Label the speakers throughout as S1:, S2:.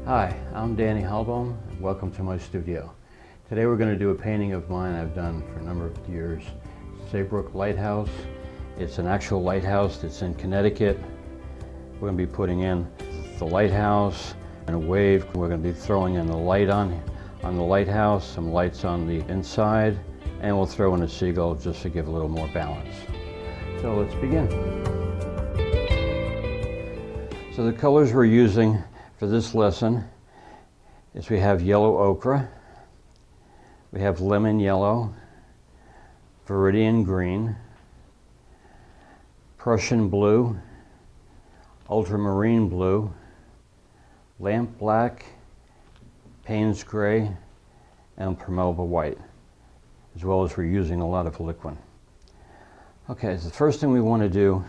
S1: Hi, I'm Danny Halbaum. Welcome to my studio. Today we're going to do a painting of mine I've done for a number of years. Saybrook Lighthouse. It's an actual lighthouse that's in Connecticut. We're going to be putting in the lighthouse and a wave. We're going to be throwing in the light on the lighthouse, some lights on the inside, and we'll throw in a seagull just to give a little more balance. So let's begin. So the colors we're using for this lesson is we have yellow ochre, we have lemon yellow, viridian green, Prussian blue, ultramarine blue, lamp black, Payne's gray, and permelba white, as well as we're using a lot of liquid. Okay, so the first thing we want to do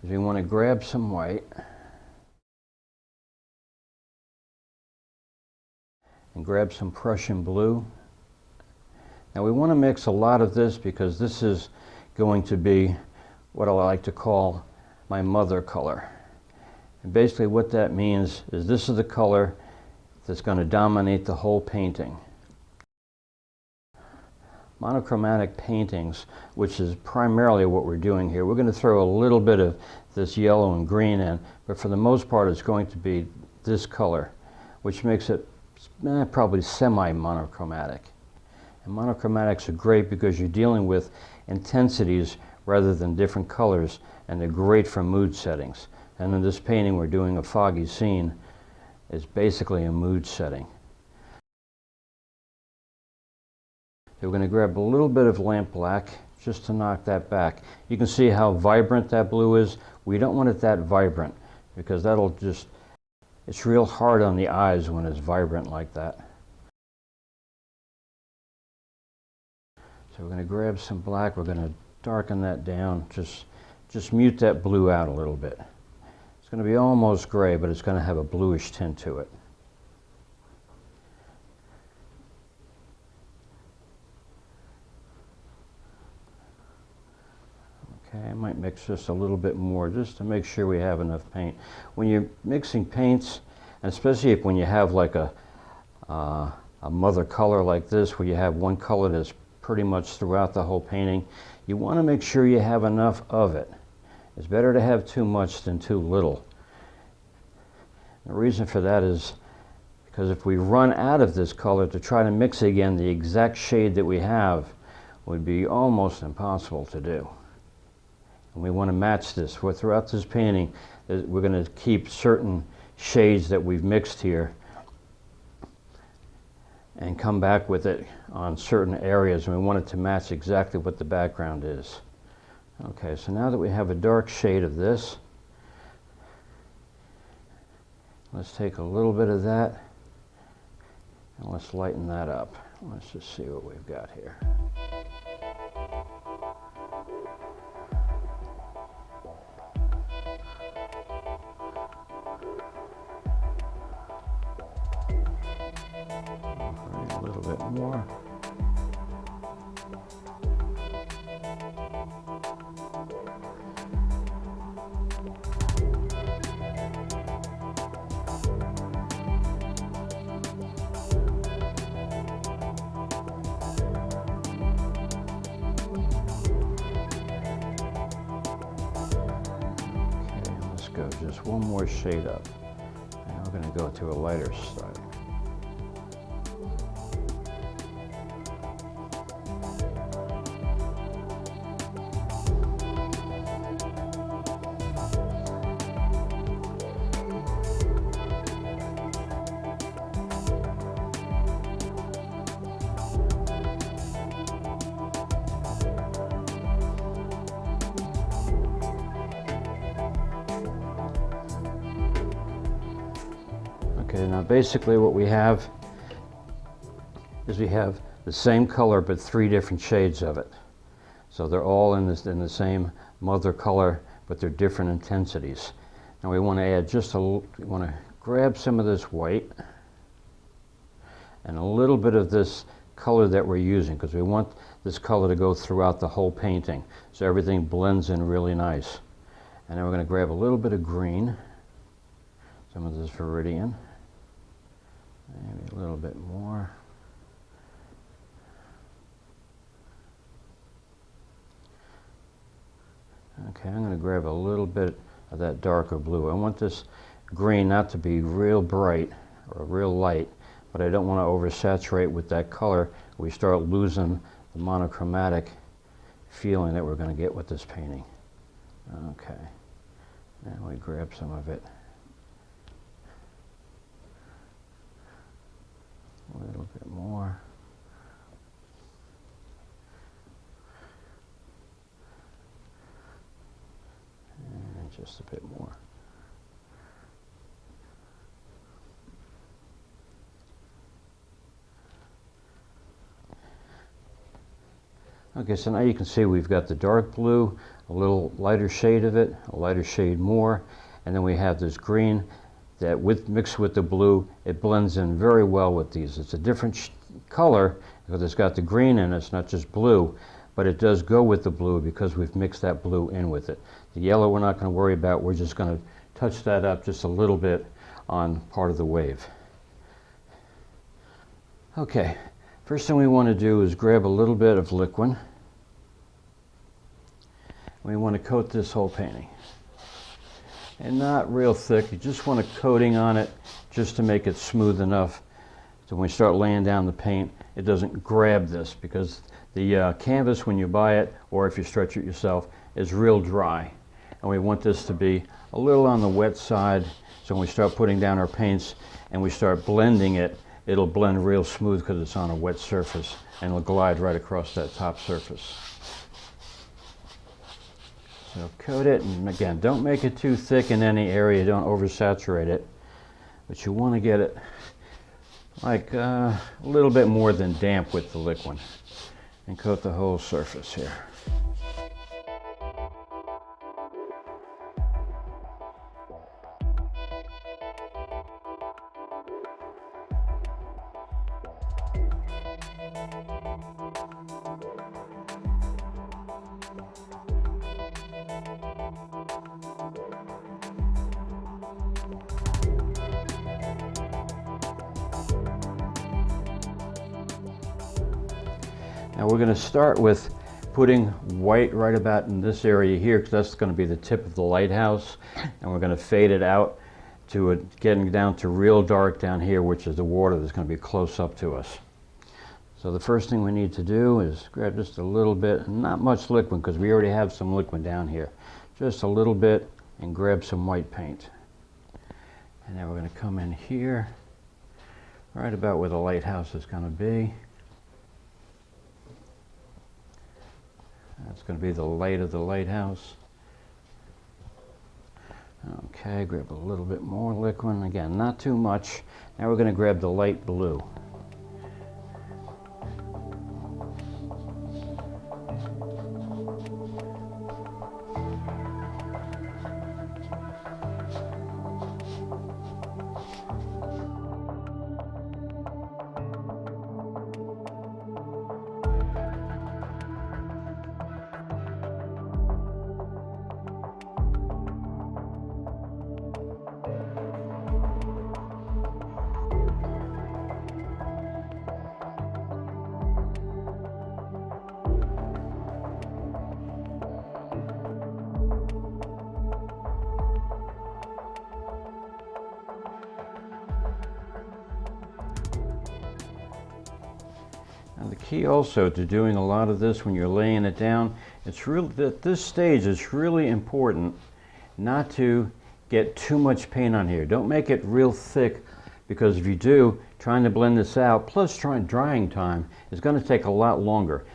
S1: is we want to grab some white and grab some Prussian blue. Now we want to mix a lot of this because this is going to be what I like to call my mother color. And basically what that means is this is the color that's going to dominate the whole painting. Monochromatic paintings, which is primarily what we're doing here, we're going to throw a little bit of this yellow and green in, but for the most part it's going to be this color, which makes it probably semi-monochromatic. And monochromatics are great because you're dealing with intensities rather than different colors, and they're great for mood settings. And in this painting we're doing a foggy scene. It's basically a mood setting. So we're going to grab a little bit of lamp black just to knock that back. You can see how vibrant that blue is. We don't want it that vibrant because that'll just, it's real hard on the eyes when it's vibrant like that. So we're going to grab some black, we're going to darken that down, just mute that blue out a little bit. It's going to be almost gray, but it's going to have a bluish tint to it. Okay, I might mix just a little bit more just to make sure we have enough paint. When you're mixing paints, and especially when you have like a mother color like this, where you have one color that's pretty much throughout the whole painting, you want to make sure you have enough of it. It's better to have too much than too little. The reason for that is because if we run out of this color to try to mix again the exact shade that we have would be almost impossible to do. And we want to match this. Throughout this painting, we're going to keep certain shades that we've mixed here and come back with it on certain areas, and we want it to match exactly what the background is. Okay, so now that we have a dark shade of this, let's take a little bit of that and let's lighten that up. Let's just see what we've got here. A little bit more. Okay, let's go just one more shade up. And we're going to go to a lighter side. Okay, now basically what we have is we have the same color but three different shades of it. So they're all in the same mother color, but they're different intensities. Now we want to add just we want to grab some of this white and a little bit of this color that we're using, because we want this color to go throughout the whole painting so everything blends in really nice. And then we're going to grab a little bit of green, some of this viridian. Maybe a little bit more. Okay, I'm going to grab a little bit of that darker blue. I want this green not to be real bright or real light, but I don't want to oversaturate with that color. We start losing the monochromatic feeling that we're going to get with this painting. Okay, now we grab some of it. A little bit more. And just a bit more. Okay, so now you can see we've got the dark blue, a little lighter shade of it, a lighter shade more, and then we have this green that mixed with the blue, it blends in very well with these. It's a different color because it's got the green in it, it's not just blue, but it does go with the blue because we've mixed that blue in with it. The yellow we're not going to worry about, we're just going to touch that up just a little bit on part of the wave. Okay, first thing we want to do is grab a little bit of liquid. We want to coat this whole painting. And not real thick, you just want a coating on it just to make it smooth enough so when we start laying down the paint, it doesn't grab this, because the canvas when you buy it, or if you stretch it yourself, is real dry. And we want this to be a little on the wet side, so when we start putting down our paints and we start blending it, it'll blend real smooth because it's on a wet surface and it'll glide right across that top surface. So coat it, and again, don't make it too thick in any area, don't oversaturate it, but you want to get it like a little bit more than damp with the liquid, and coat the whole surface here. Now we're going to start with putting white right about in this area here, because that's going to be the tip of the lighthouse, and we're going to fade it out to it getting down to real dark down here, which is the water that's going to be close up to us. So the first thing we need to do is grab just a little bit, not much liquid because we already have some liquid down here, just a little bit, and grab some white paint. And then we're going to come in here right about where the lighthouse is going to be. That's going to be the light of the lighthouse. Okay, grab a little bit more liquid. Again, not too much. Now we're going to grab the light blue. And the key also to doing a lot of this when you're laying it down, it's really, at this stage it's really important not to get too much paint on here. Don't make it real thick, because if you do, trying to blend this out, plus drying time, is going to take a lot longer.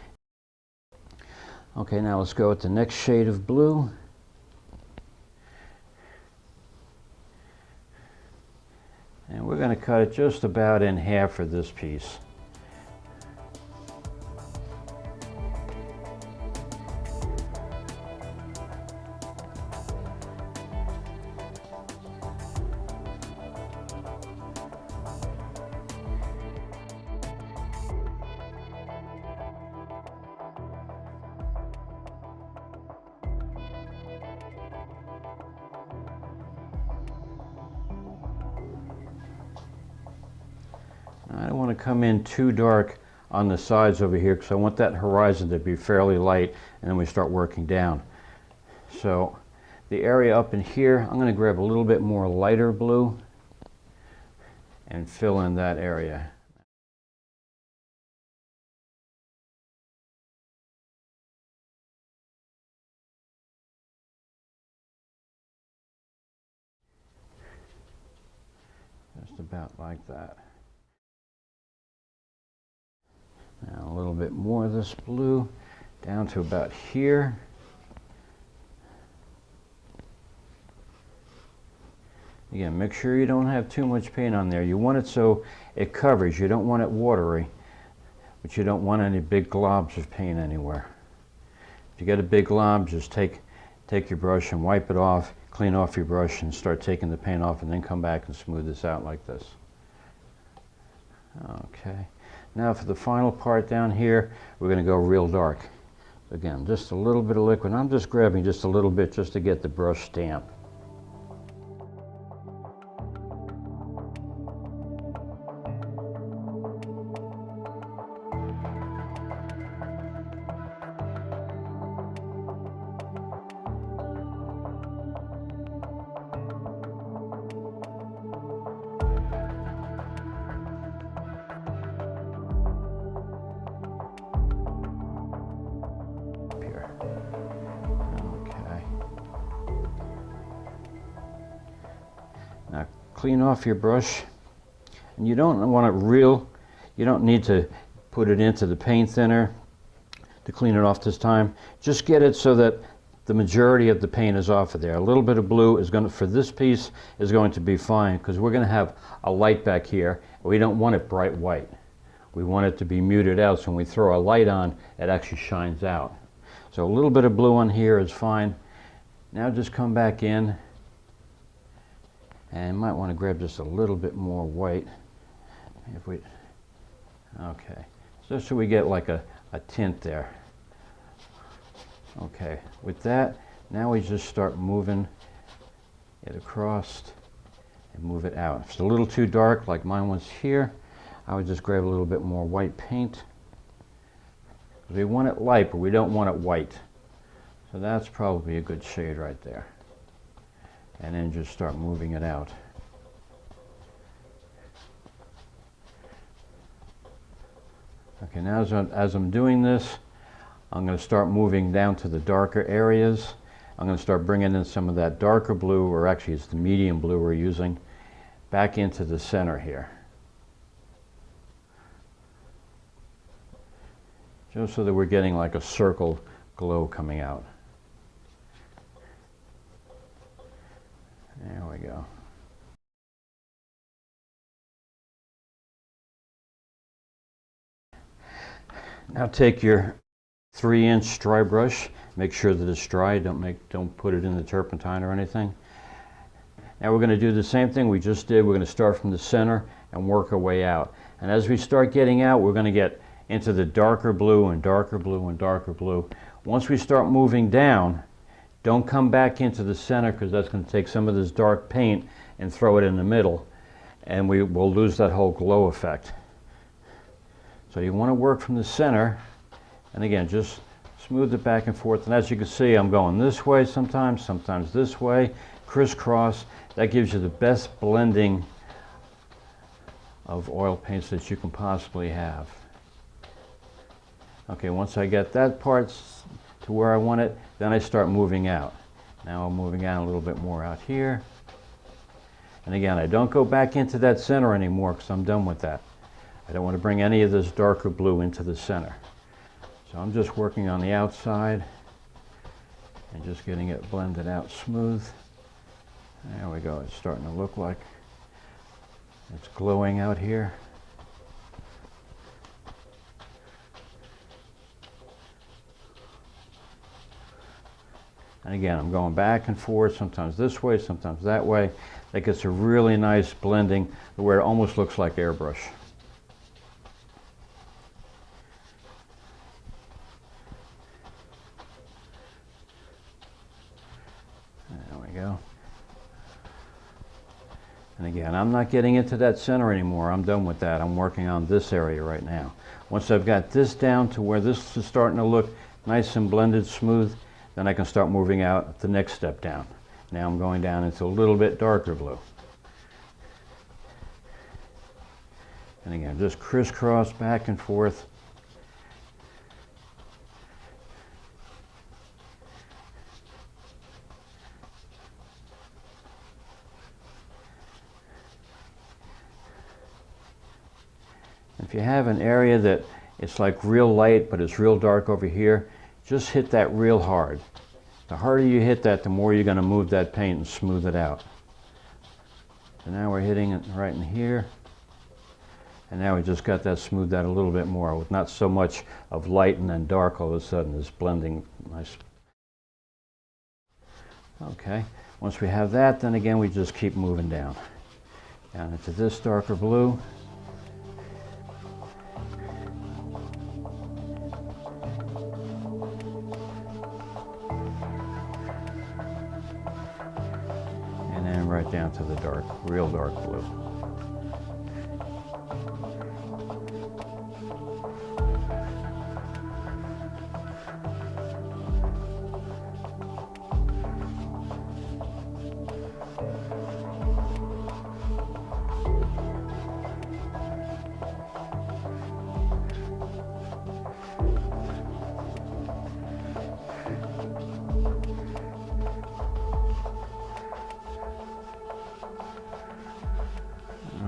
S1: Okay, now let's go with the next shade of blue. And we're going to cut it just about in half for this piece. want to come in too dark on the sides over here because I want that horizon to be fairly light, and then we start working down. So the area up in here, I'm going to grab a little bit more lighter blue and fill in that area. Just about like that. Now a little bit more of this blue down to about here. Again, make sure you don't have too much paint on there. You want it so it covers. You don't want it watery, but you don't want any big globs of paint anywhere. If you get a big glob, just take your brush and wipe it off, clean off your brush and start taking the paint off, and then come back and smooth this out like this. Okay. Now for the final part down here, we're going to go real dark. Again, just a little bit of liquid. I'm just grabbing just a little bit just to get the brush damp. Now clean off your brush, and you don't want it real, you don't need to put it into the paint thinner to clean it off this time. Just get it so that the majority of the paint is off of there. A little bit of blue is going to, for this piece, is going to be fine because we're going to have a light back here. We don't want it bright white. We want it to be muted out, so when we throw a light on, it actually shines out. So a little bit of blue on here is fine. Now just come back in, and you might want to grab just a little bit more white. If we, okay, just so we get like a tint there. Okay, with that, now we just start moving it across and move it out. If it's a little too dark, like mine was here, I would just grab a little bit more white paint. We want it light, but we don't want it white. So that's probably a good shade right there. And then just start moving it out. Okay, now as I'm doing this, I'm going to start moving down to the darker areas. I'm going to start bringing in some of that darker blue, or actually it's the medium blue we're using, back into the center here. Just so that we're getting like a circle glow coming out. There we go. Now take your 3-inch dry brush. Make sure that it's dry. Don't put it in the turpentine or anything. Now we're going to do the same thing we just did. We're going to start from the center and work our way out. And as we start getting out, we're going to get into the darker blue and darker blue and darker blue. Once we start moving down, don't come back into the center because that's going to take some of this dark paint and throw it in the middle, and we will lose that whole glow effect. So you want to work from the center, and again, just smooth it back and forth. And as you can see, I'm going this way sometimes, sometimes this way, crisscross. That gives you the best blending of oil paints that you can possibly have. Okay, once I get that part to where I want it, then I start moving out. Now I'm moving out a little bit more out here. And again, I don't go back into that center anymore because I'm done with that. I don't want to bring any of this darker blue into the center. So I'm just working on the outside and just getting it blended out smooth. There we go. It's starting to look like it's glowing out here. And again, I'm going back and forth, sometimes this way, sometimes that way. That gets a really nice blending where it almost looks like airbrush. There we go. And And again, I'm not getting into that center anymore. I'm done with that. I'm working on this area right now. Once I've got this down to where this is starting to look nice and blended smooth, then I can start moving out the next step down. Now I'm going down into a little bit darker blue. And again, just crisscross back and forth. If you have an area that it's like real light but it's real dark over here, just hit that real hard. The harder you hit that, the more you're going to move that paint and smooth it out. So now we're hitting it right in here. And now we just got that smoothed out a little bit more with not so much of light and then dark all of a sudden. It's blending nice. Okay, once we have that, then again we just keep moving down. Down into this darker blue. Right down to the dark, real dark blue.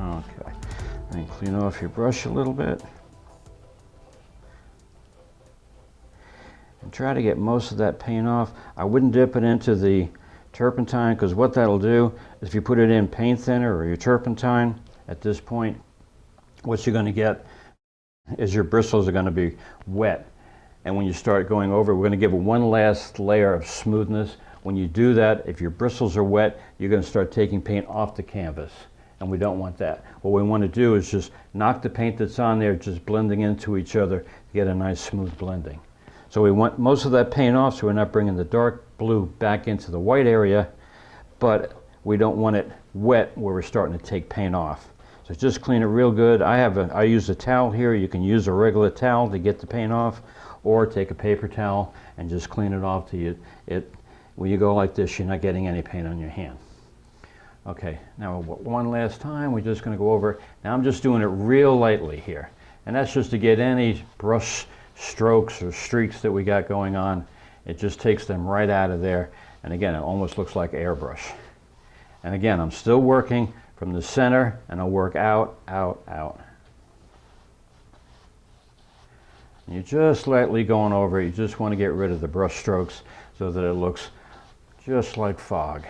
S1: Okay, and clean off your brush a little bit. And try to get most of that paint off. I wouldn't dip it into the turpentine, because what that'll do is if you put it in paint thinner or your turpentine at this point, what you're going to get is your bristles are going to be wet. And when you start going over, we're going to give it one last layer of smoothness. When you do that, if your bristles are wet, you're going to start taking paint off the canvas. And we don't want that. What we want to do is just knock the paint that's on there just blending into each other to get a nice smooth blending. So we want most of that paint off so we're not bringing the dark blue back into the white area, but we don't want it wet where we're starting to take paint off. So just clean it real good. I use a towel here. You can use a regular towel to get the paint off, or take a paper towel and just clean it off till when you go like this, you're not getting any paint on your hand. Okay, now one last time, we're just going to go over. Now I'm just doing it real lightly here. And that's just to get any brush strokes or streaks that we got going on. It just takes them right out of there. And again, it almost looks like airbrush. And again, I'm still working from the center, and I'll work out, out, out. And you're just lightly going over it. You just want to get rid of the brush strokes so that it looks just like fog.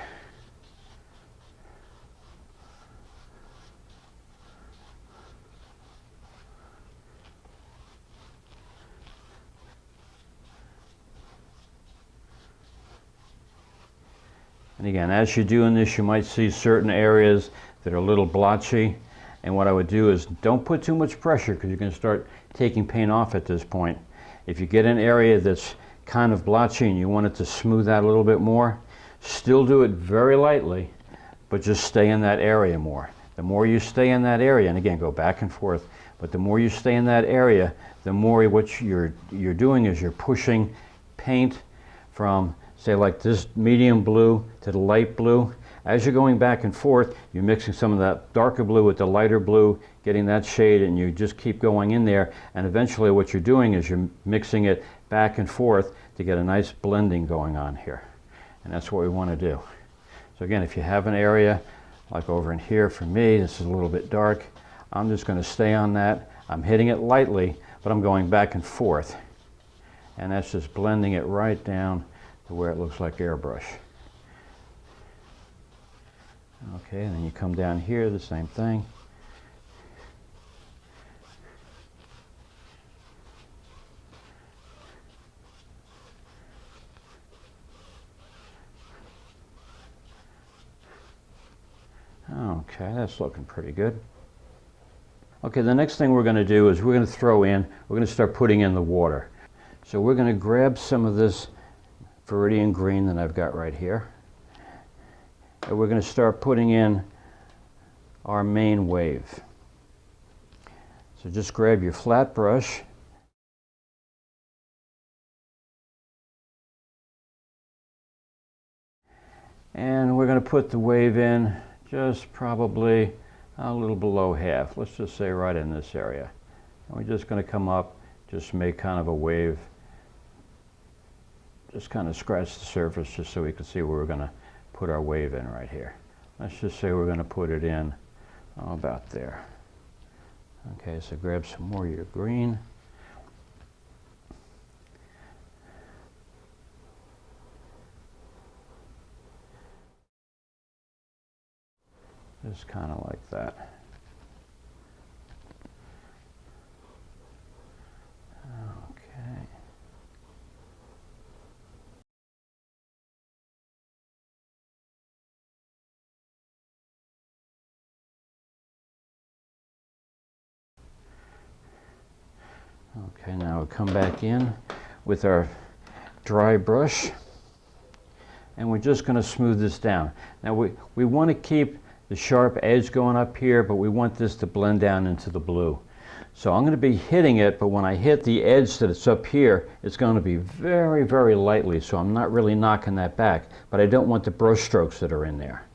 S1: And again, as you're doing this, you might see certain areas that are a little blotchy. And what I would do is don't put too much pressure, because you're going to start taking paint off at this point. If you get an area that's kind of blotchy and you want it to smooth out a little bit more, still do it very lightly, but just stay in that area more. The more you stay in that area, and again, go back and forth, but the more you stay in that area, the more what you're doing is you're pushing paint from, say, like this medium blue to the light blue. As you're going back and forth, you're mixing some of that darker blue with the lighter blue, getting that shade, and you just keep going in there. And eventually what you're doing is you're mixing it back and forth to get a nice blending going on here. And that's what we want to do. So again, if you have an area, like over in here for me, this is a little bit dark, I'm just going to stay on that. I'm hitting it lightly, but I'm going back and forth. And that's just blending it right down to where it looks like airbrush. Okay, and then you come down here, the same thing. Okay, that's looking pretty good. Okay, the next thing we're going to do is we're going to start putting in the water. So we're going to grab some of this Viridian green that I've got right here. And we're going to start putting in our main wave. So just grab your flat brush and we're going to put the wave in just probably a little below half. Let's just say right in this area. And we're just going to come up, just make kind of a wave, just kind of scratch the surface just so we can see where we're going to put our wave in right here. Let's just say we're going to put it in about there. Okay, so grab some more of your green. Just kind of like that. Okay. Okay, now we'll come back in with our dry brush and we're just going to smooth this down. Now we want to keep the sharp edge going up here, but we want this to blend down into the blue. So I'm going to be hitting it, but when I hit the edge that's up here, it's going to be very, very lightly, so I'm not really knocking that back, but I don't want the brush strokes that are in there.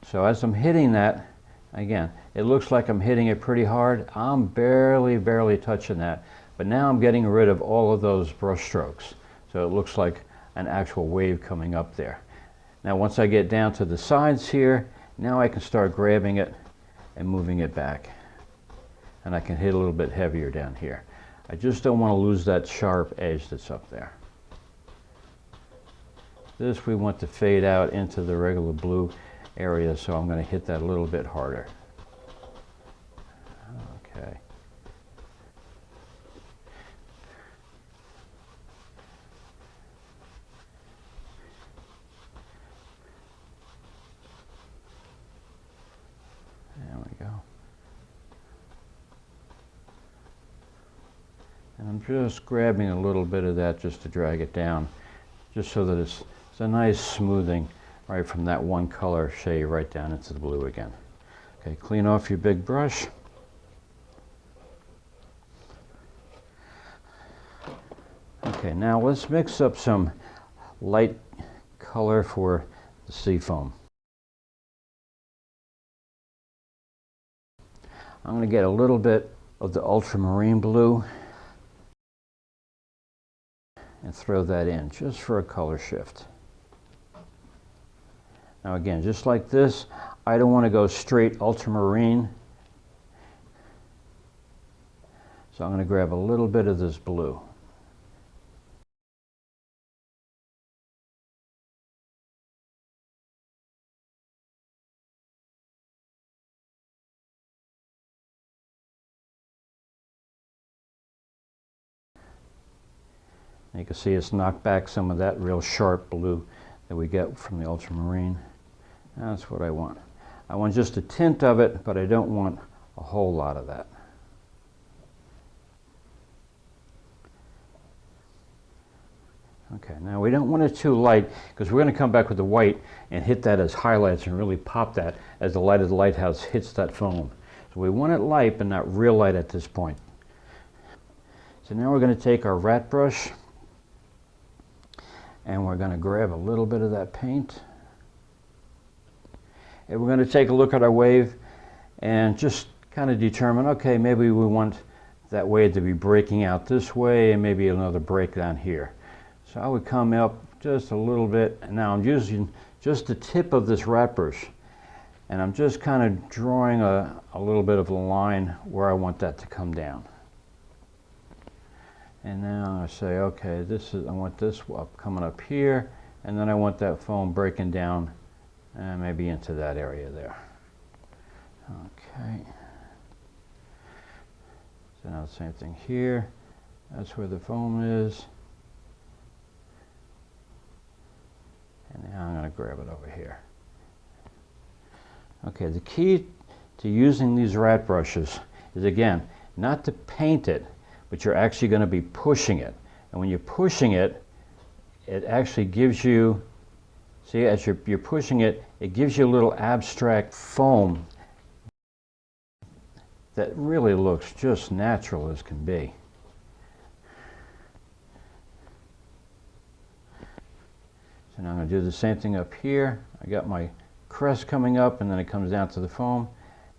S1: So as I'm hitting that, again, it looks like I'm hitting it pretty hard. I'm barely touching that, but now I'm getting rid of all of those brush strokes. So it looks like an actual wave coming up there. Now once I get down to the sides here, now I can start grabbing it and moving it back. And I can hit a little bit heavier down here. I just don't want to lose that sharp edge that's up there. This we want to fade out into the regular blue area, so I'm going to hit that a little bit harder. Okay. There we go. And I'm just grabbing a little bit of that just to drag it down, just so that it's a nice smoothing right from that one color shade right down into the blue again. Okay, clean off your big brush. Okay, now let's mix up some light color for the sea foam. I'm going to get a little bit of the ultramarine blue and throw that in just for a color shift. Now again, just like this, I don't want to go straight ultramarine. So I'm going to grab a little bit of this blue. You can see it's knocked back some of that real sharp blue that we get from the ultramarine. That's what I want. I want just a tint of it, but I don't want a whole lot of that. Okay, now we don't want it too light because we're going to come back with the white and hit that as highlights and really pop that as the light of the lighthouse hits that foam. So we want it light, but not real light at this point. So now we're going to take our rat brush and we're going to grab a little bit of that paint. And we're going to take a look at our wave and just kind of determine, okay, maybe we want that wave to be breaking out this way and maybe another break down here. So I would come up just a little bit, and now I'm using just the tip of this rat brush, and I'm just kind of drawing a little bit of a line where I want that to come down. And now I say, okay, I want this up, coming up here, and then I want that foam breaking down maybe into that area there. Okay. So now the same thing here. That's where the foam is. And now I'm going to grab it over here. Okay, the key to using these rat brushes is, again, not to paint it, but you're actually going to be pushing it. And when you're pushing it, it actually gives you, see, as you're pushing it, it gives you a little abstract foam that really looks just natural as can be. So now I'm going to do the same thing up here. I got my crest coming up, and then it comes down to the foam,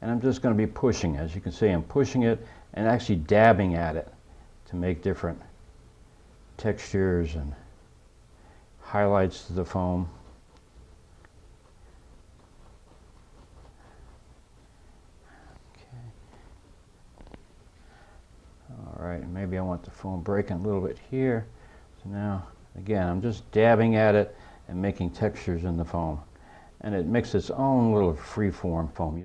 S1: and I'm just going to be pushing. As you can see, I'm pushing it and actually dabbing at it to make different textures and highlights to the foam. All right, maybe I want the foam breaking a little bit here. So now, again, I'm just dabbing at it and making textures in the foam. And it makes its own little free-form foam.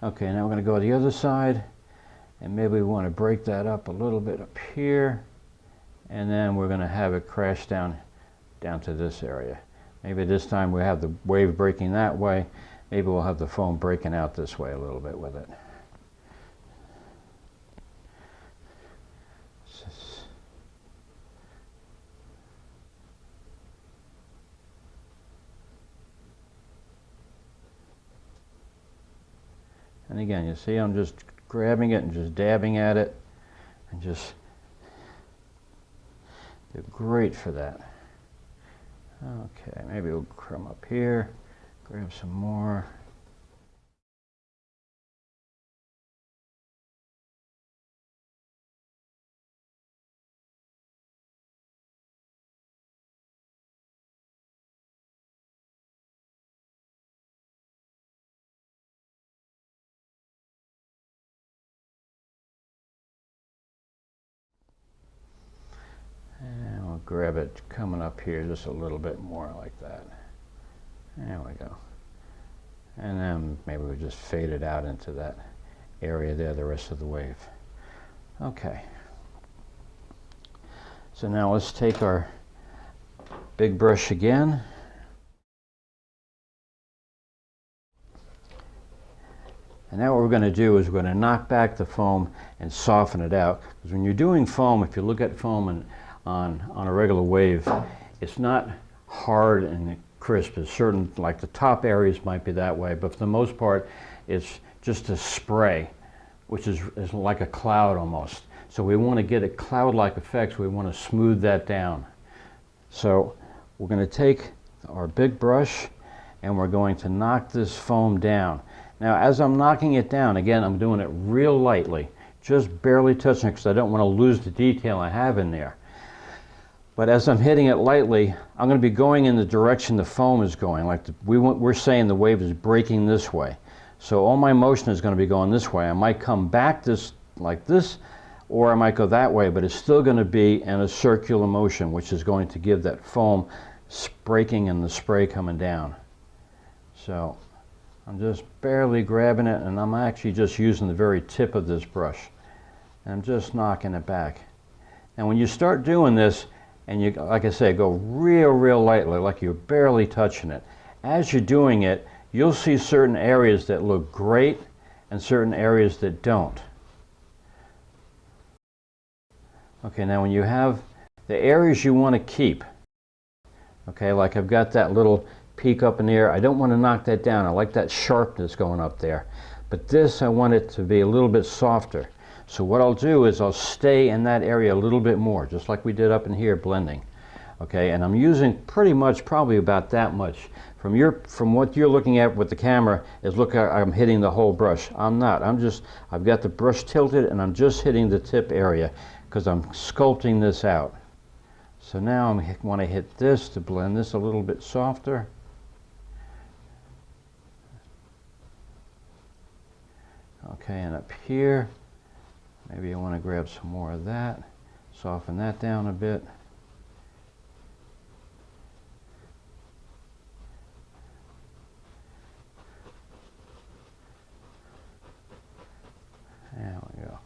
S1: Okay, now we're going to go to the other side, and maybe we want to break that up a little bit up here, and then we're going to have it crash down to this area. Maybe this time we have the wave breaking that way. Maybe we'll have the foam breaking out this way a little bit with it. And again, you see I'm just grabbing it and just dabbing at it, and just they're great for that. Okay, maybe we'll come up here, grab some more. And we'll grab it coming up here just a little bit more like that. There we go. And then maybe we'll just fade it out into that area there, the rest of the wave. Okay. So now let's take our big brush again. And now what we're going to do is we're going to knock back the foam and soften it out. Because when you're doing foam, if you look at foam and on a regular wave, it's not hard and crisp. It's certain, like the top areas might be that way, but for the most part, it's just a spray, which is like a cloud almost. So we want to get a cloud-like effect, so we want to smooth that down. So we're going to take our big brush and we're going to knock this foam down. Now, as I'm knocking it down, again, I'm doing it real lightly, just barely touching it because I don't want to lose the detail I have in there. But as I'm hitting it lightly, I'm going to be going in the direction the foam is going. Like we're saying the wave is breaking this way. So all my motion is going to be going this way. I might come back like this, or I might go that way, but it's still going to be in a circular motion, which is going to give that foam breaking and the spray coming down. So I'm just barely grabbing it, and I'm actually just using the very tip of this brush. And I'm just knocking it back. And when you start doing this, and you, like I say, go real lightly, like you're barely touching it. As you're doing it, you'll see certain areas that look great and certain areas that don't. Okay, now when you have the areas you want to keep, okay, like I've got that little peak up in the air, I don't want to knock that down. I like that sharpness going up there. But this, I want it to be a little bit softer. So what I'll do is I'll stay in that area a little bit more, just like we did up in here blending. Okay, and I'm using pretty much probably about that much. From what you're looking at with the camera is look, I'm hitting the whole brush. I'm not. I've got the brush tilted and I'm just hitting the tip area because I'm sculpting this out. So now I want to hit this to blend this a little bit softer. Okay, and up here, maybe I want to grab some more of that, soften that down a bit. There we go.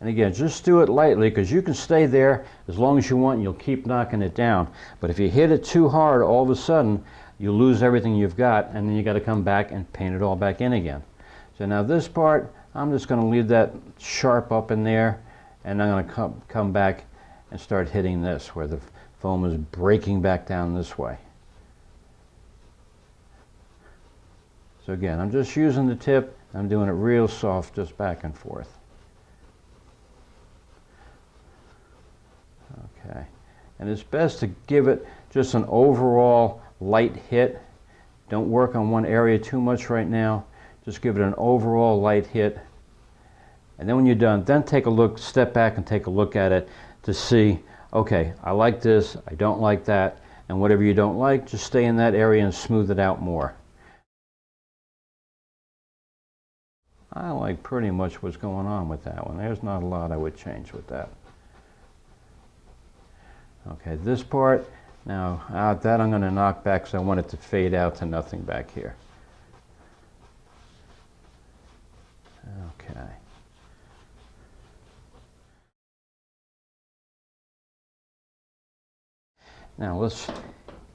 S1: And again, just do it lightly because you can stay there as long as you want and you'll keep knocking it down. But if you hit it too hard, all of a sudden, you lose everything you've got and then you got to come back and paint it all back in again. So now this part, I'm just going to leave that sharp up in there, and I'm going to come back and start hitting this where the foam is breaking back down this way. So again, I'm just using the tip, I'm doing it real soft, just back and forth. Okay, and it's best to give it just an overall light hit. Don't work on one area too much right now. Just give it an overall light hit. And then when you're done, then take a look, step back and take a look at it to see, okay, I like this, I don't like that, and whatever you don't like, just stay in that area and smooth it out more. I like pretty much what's going on with that one. There's not a lot I would change with that. Okay, this part, now that I'm going to knock back because I want it to fade out to nothing back here. Okay. Now let's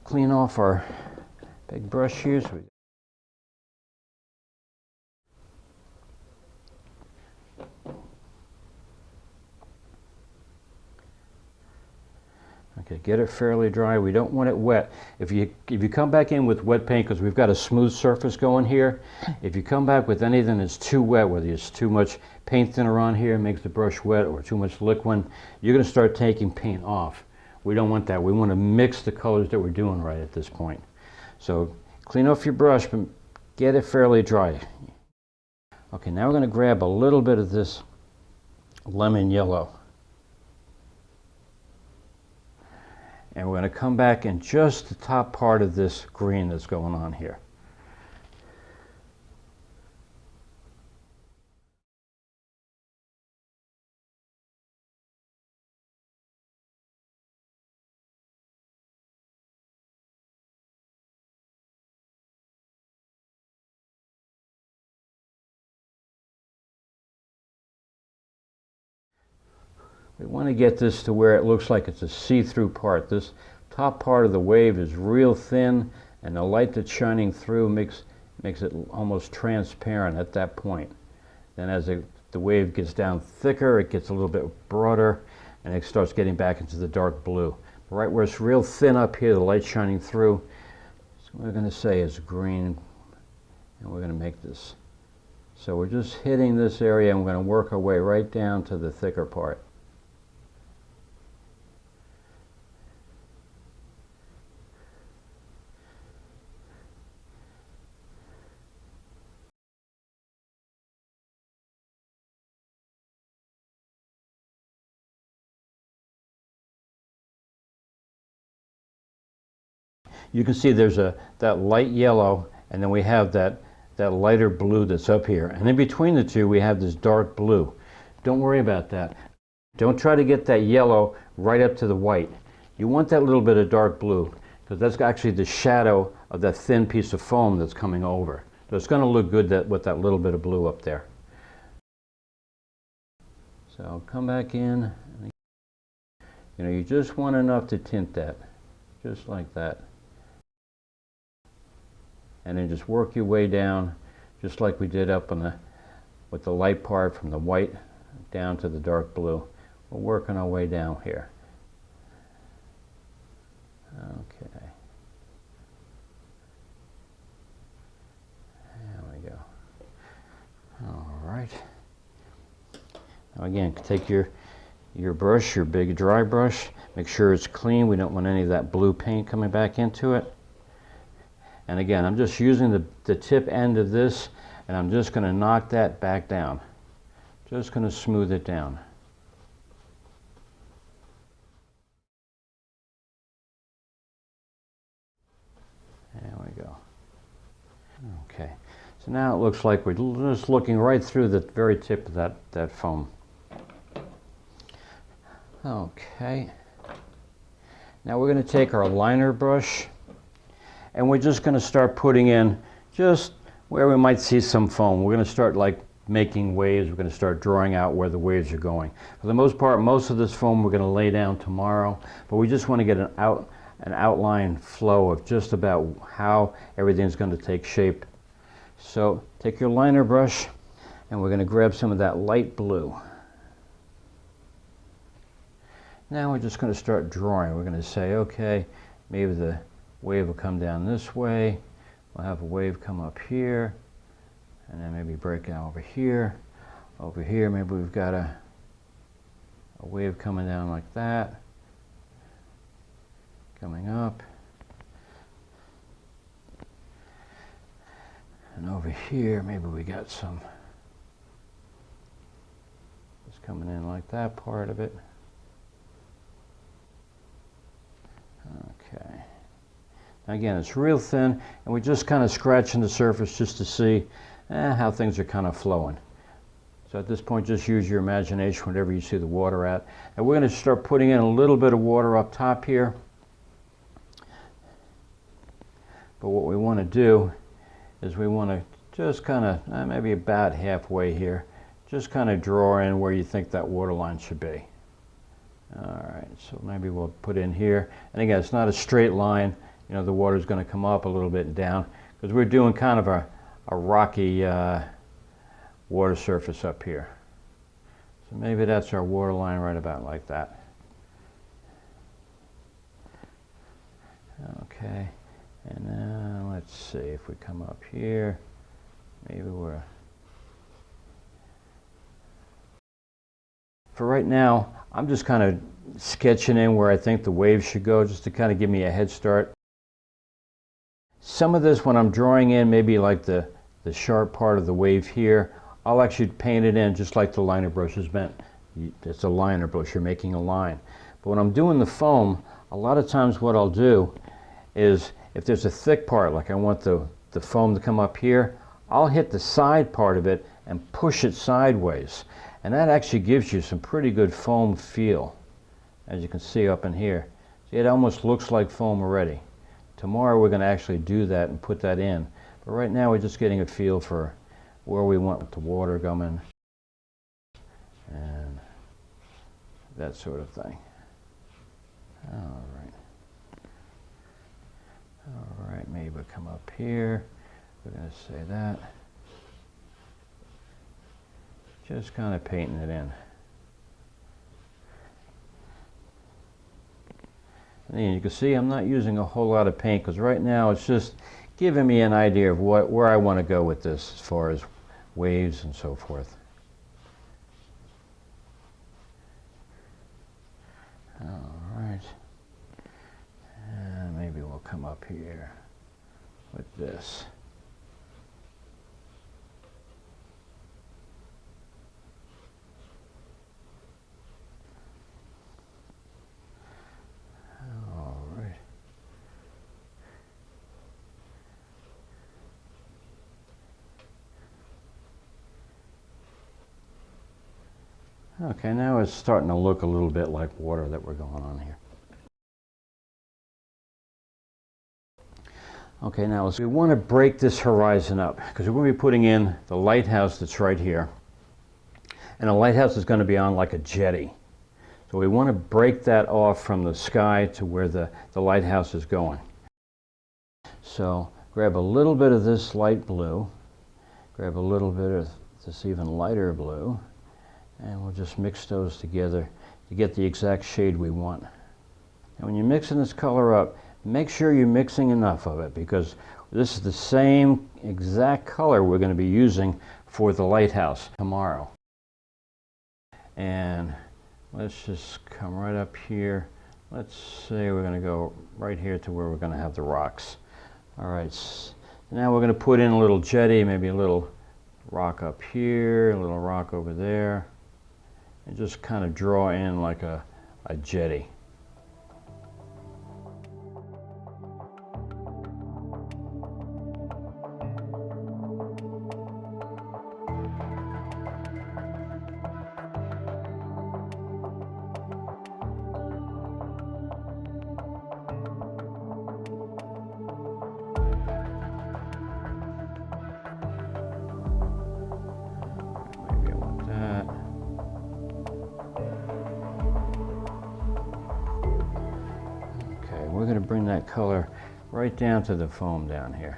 S1: clean off our big brush here. Okay, get it fairly dry. We don't want it wet. If you come back in with wet paint, because we've got a smooth surface going here, if you come back with anything that's too wet, whether it's too much paint thinner on here, makes the brush wet, or too much liquid, you're going to start taking paint off. We don't want that. We want to mix the colors that we're doing right at this point. So clean off your brush, but get it fairly dry. Okay, now we're going to grab a little bit of this lemon yellow. And we're going to come back in just the top part of this green that's going on here. We want to get this to where it looks like it's a see-through part. This top part of the wave is real thin, and the light that's shining through makes it almost transparent at that point. Then as the wave gets down thicker, it gets a little bit broader, and it starts getting back into the dark blue. But right where it's real thin up here, the light shining through, so what we're going to say is green, and we're going to make this. So we're just hitting this area, and we're going to work our way right down to the thicker part. You can see there's that light yellow, and then we have that lighter blue that's up here. And in between the two, we have this dark blue. Don't worry about that. Don't try to get that yellow right up to the white. You want that little bit of dark blue, because that's actually the shadow of that thin piece of foam that's coming over. So it's going to look good with that little bit of blue up there. So I'll come back in. You know, you just want enough to tint that, just like that. And then just work your way down, just like we did up on with the light part from the white down to the dark blue. We're working our way down here. Okay. There we go. All right. Now again, take your brush, your big dry brush. Make sure it's clean. We don't want any of that blue paint coming back into it. And again, I'm just using the tip end of this, and I'm just going to knock that back down. Just going to smooth it down. There we go. Okay, so now it looks like we're just looking right through the very tip of that foam. Okay, now we're going to take our liner brush, and we're just going to start putting in just where we might see some foam. We're going to start like making waves. We're going to start drawing out where the waves are going. For the most part, most of this foam we're going to lay down tomorrow, but we just want to get an outline flow of just about how everything's going to take shape. So take your liner brush, and we're going to grab some of that light blue. Now we're just going to start drawing. We're going to say, okay, maybe the wave will come down this way. We'll have a wave come up here, And then maybe break out over here. Over here, maybe we've got a wave coming down like that. Coming up. And over here, maybe we got some just coming in like that part of it. Okay. Now again, it's real thin, and we're just kind of scratching the surface just to see how things are kind of flowing. So at this point, just use your imagination whenever you see the water at. And we're going to start putting in a little bit of water up top here. But what we want to do is we want to just kind of, maybe about halfway here, just kind of draw in where you think that water line should be. All right, so maybe we'll put in here. And again, it's not a straight line. You know, the water's going to come up a little bit and down because we're doing kind of a rocky water surface up here. So maybe that's our water line right about like that. Okay, and now let's see if we come up here. Maybe we're... For right now, I'm just kind of sketching in where I think the wave should go, just to kind of give me a head start. Some of this, when I'm drawing in, maybe like the sharp part of the wave here, I'll actually paint it in just like the liner brush is meant. It's a liner brush, you're making a line. But when I'm doing the foam, a lot of times what I'll do is, if there's a thick part, like I want the foam to come up here, I'll hit the side part of it and push it sideways. And that actually gives you some pretty good foam feel, as you can see up in here. See, it almost looks like foam already. Tomorrow we're going to actually do that and put that in. But right now we're just getting a feel for where we want the water coming and that sort of thing. All right. All right, maybe we'll come up here. We're going to say that. Just kind of painting it in. And you can see I'm not using a whole lot of paint because right now it's just giving me an idea of where I want to go with this as far as waves and so forth. All right. And maybe we'll come up here with this. Okay, now it's starting to look a little bit like water that we're going on here. Okay, now we want to break this horizon up because we're going to be putting in the lighthouse that's right here. And the lighthouse is going to be on like a jetty. So we want to break that off from the sky to where the lighthouse is going. So grab a little bit of this light blue, grab a little bit of this even lighter blue, and we'll just mix those together to get the exact shade we want. And when you're mixing this color up, make sure you're mixing enough of it because this is the same exact color we're going to be using for the lighthouse tomorrow. And let's just come right up here. Let's say we're going to go right here to where we're going to have the rocks. All right, so now we're going to put in a little jetty, maybe a little rock up here, a little rock over there. And just kind of draw in like a jetty. Maybe I want that. We're going to bring that color right down to the foam down here.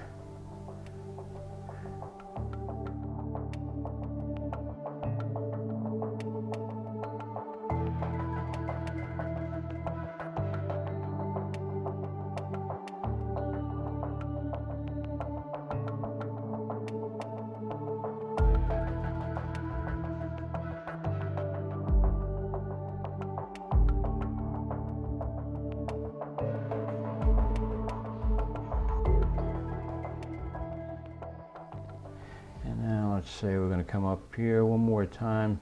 S1: say we're going to come up here one more time.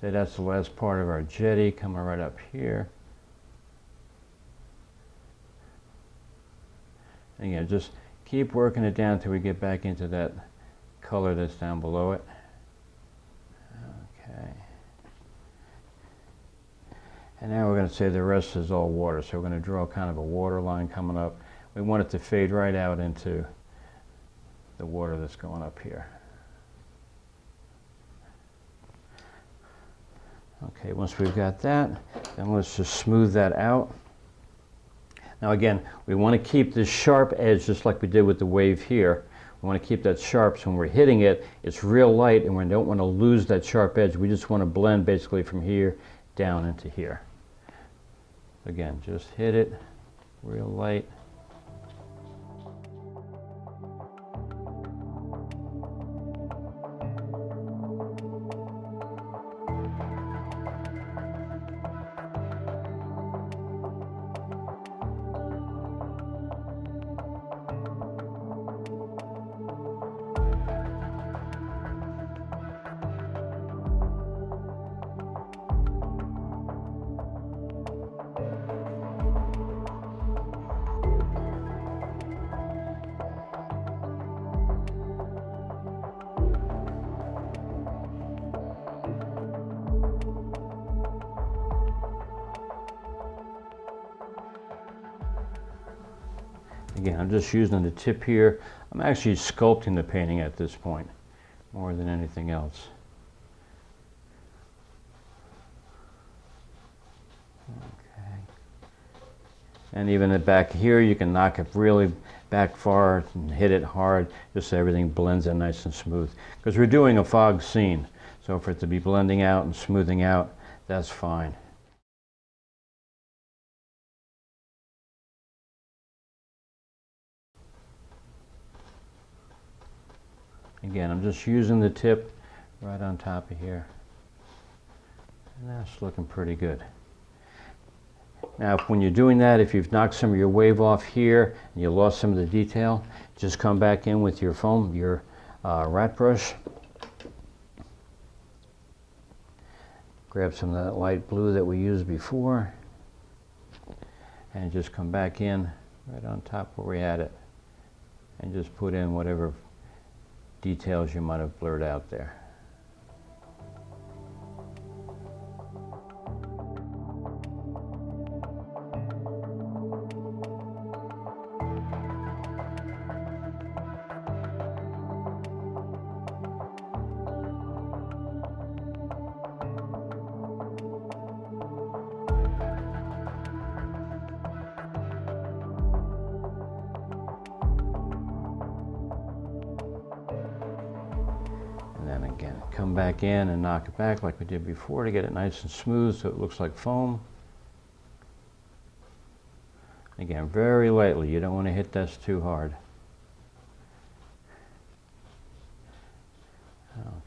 S1: Say that's the last part of our jetty, coming right up here. And again, just keep working it down till we get back into that color that's down below it. Okay. And now we're going to say the rest is all water. So we're going to draw kind of a water line coming up. We want it to fade right out into the water that's going up here. Okay, once we've got that, then let's just smooth that out. Now again, we want to keep this sharp edge just like we did with the wave here. We want to keep that sharp, so when we're hitting it, it's real light, and we don't want to lose that sharp edge. We just want to blend basically from here down into here. Again, just hit it real light. Again, I'm just using the tip here. I'm actually sculpting the painting at this point, more than anything else. Okay. And even the back here, you can knock it really back far and hit it hard, just so everything blends in nice and smooth. Because we're doing a fog scene, so for it to be blending out and smoothing out, that's fine. Again, I'm just using the tip right on top of here. And that's looking pretty good. Now, when you're doing that, if you've knocked some of your wave off here and you lost some of the detail, just come back in with your foam, your rat brush. Grab some of that light blue that we used before. And just come back in right on top where we had it. And just put in whatever details you might have blurred out there. And then again, come back in and knock it back like we did before to get it nice and smooth so it looks like foam. Again, very lightly. You don't want to hit this too hard.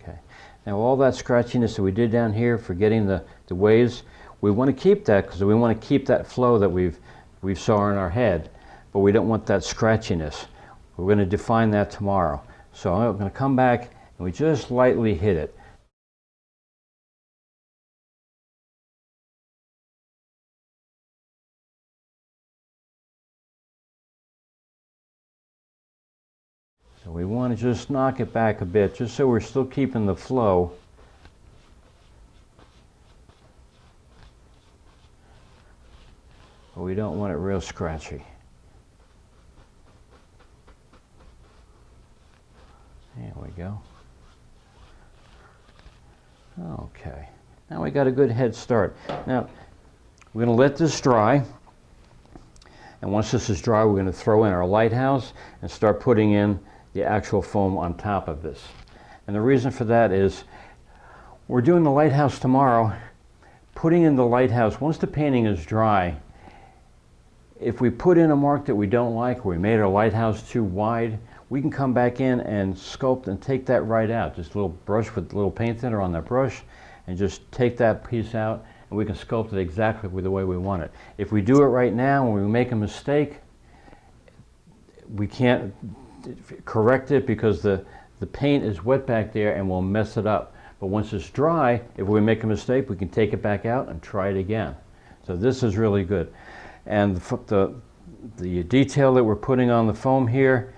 S1: Okay. Now all that scratchiness that we did down here for getting the waves, we want to keep that because we want to keep that flow that we saw in our head, but we don't want that scratchiness. We're going to define that tomorrow. So I'm going to come back and we just lightly hit it. So we want to just knock it back a bit, just so we're still keeping the flow. But we don't want it real scratchy. There we go. Okay, now we got a good head start. Now, we're going to let this dry. And once this is dry, we're going to throw in our lighthouse and start putting in the actual foam on top of this. And the reason for that is we're doing the lighthouse tomorrow. Putting in the lighthouse, once the painting is dry, if we put in a mark that we don't like, or we made our lighthouse too wide, we can come back in and sculpt and take that right out. Just a little brush with a little paint thinner on that brush and just take that piece out, and we can sculpt it exactly the way we want it. If we do it right now and we make a mistake, we can't correct it because the the paint is wet back there and we'll mess it up. But once it's dry, if we make a mistake, we can take it back out and try it again. So this is really good. And the detail that we're putting on the foam here,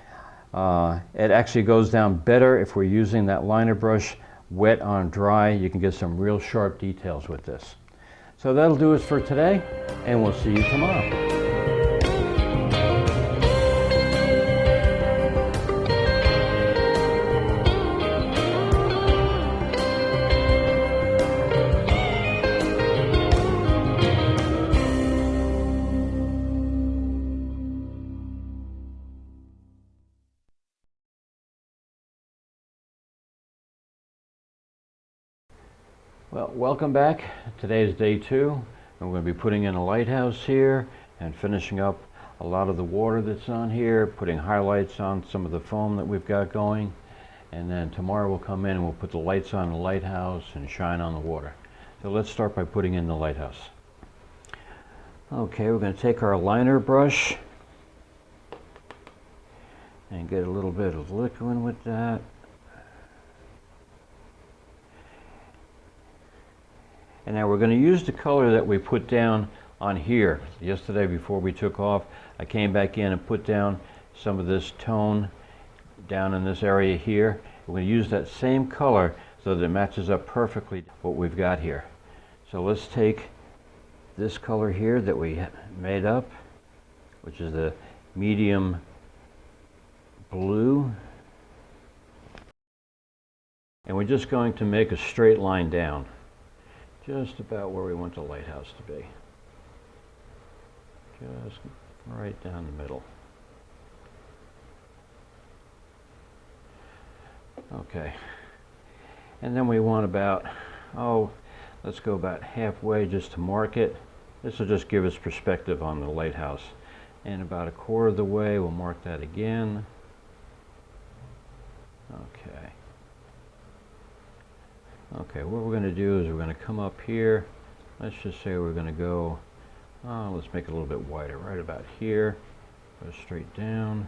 S1: it actually goes down better if we're using that liner brush wet on dry. You can get some real sharp details with this. So that'll do us for today, and we'll see you tomorrow. Well, welcome back. Today is day 2, and we're going to be putting in a lighthouse here and finishing up a lot of the water that's on here, putting highlights on some of the foam that we've got going, and then tomorrow we'll come in and we'll put the lights on the lighthouse and shine on the water. So let's start by putting in the lighthouse. Okay, we're going to take our liner brush and get a little bit of liquid with that. And now we're going to use the color that we put down on here. Yesterday before we took off, I came back in and put down some of this tone down in this area here. We're going to use that same color so that it matches up perfectly what we've got here. So let's take this color here that we made up, which is the medium blue. And we're just going to make a straight line down, just about where we want the lighthouse to be. Just right down the middle. Okay. And then we want about, let's go about halfway just to mark it. This will just give us perspective on the lighthouse. And about a quarter of the way, we'll mark that again. Okay. Okay, what we're going to do is we're going to come up here. Let's just say we're going to go, let's make it a little bit wider, right about here. Go straight down.